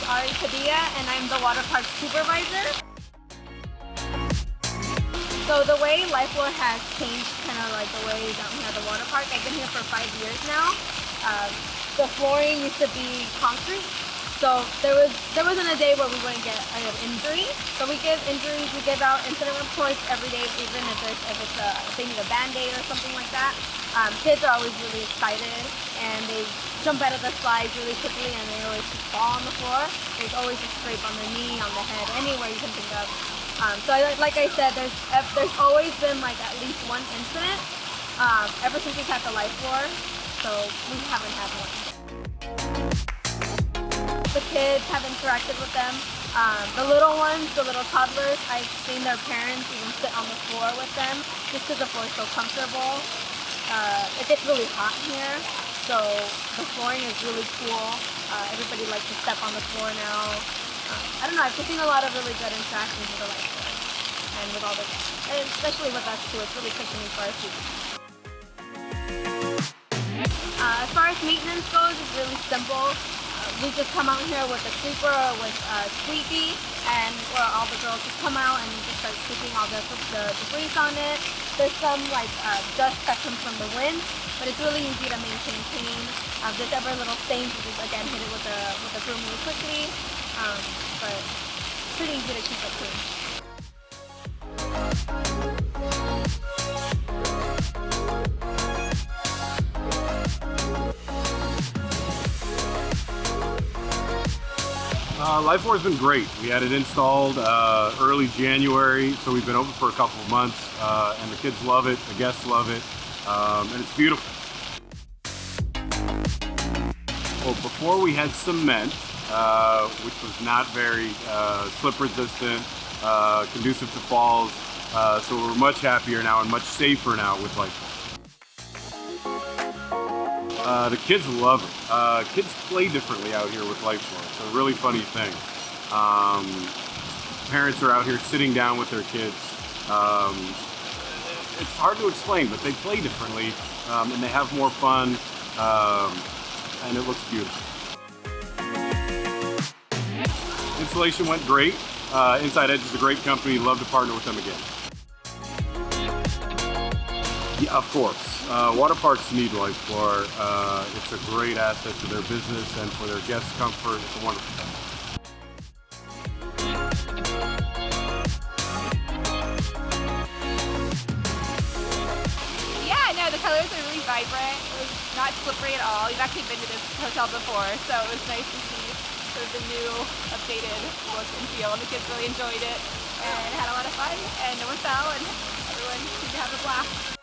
Ari Padilla, and I'm the water park supervisor. So the way Lifewear has changed, kind of like the way down here at the water park, I've been here for 5 years now. The flooring used to be concrete, so there wasn't a day where we wouldn't get an injury. So we give injuries, we give out incident reports every day, even if they need a band-aid or something like that. Kids are always really excited, and they jump out of the slides really quickly, and they always fall on the floor. There's always a scrape on the knee, on the head, anywhere you can think of. Like I said, there's always been like at least one incident ever since we've had the Lifewear, so we haven't had one. The kids have interacted with them. The little ones, the little toddlers, I've seen their parents even sit on the floor with them just because the floor is so comfortable. It gets really hot here, so the flooring is really cool. Everybody likes to step on the floor now. I don't know, I've just seen a lot of really good interactions with the Lifewear and with all the guests, and especially with us too. It's really cushioning for our students. As far as maintenance goes, it's really simple. We just come out here with a sweeper or with a squeaky, and where all the girls just come out and just start sweeping all the debris on it. There's some like dust that comes from the wind, but it's really easy to maintain clean. There's ever little stains, we just again hit it with a broom really quickly, but it's pretty easy to keep it clean. Lifewear has been great. We had it installed early January, so we've been open for a couple of months, and the kids love it, the guests love it, and it's beautiful. Well, before we had cement, which was not very slip resistant, conducive to falls, so we're much happier now and much safer now with Lifewear. The kids love it. Kids play differently out here with Lifewear. It's a really funny thing. Parents are out here sitting down with their kids. It's hard to explain, but they play differently, and they have more fun, and it looks beautiful. Installation went great. Inside Edge is a great company. Love to partner with them again. Yeah, of course. Water parks need Lifewear. It's a great asset to their business and for their guests' comfort. It's a wonderful thing. Yeah, no, the colors are really vibrant. It was not slippery at all. We've actually been to this hotel before, so it was nice to see sort of the new, updated look and feel. And the kids really enjoyed it and had a lot of fun, and no one fell, and everyone seemed to have a blast.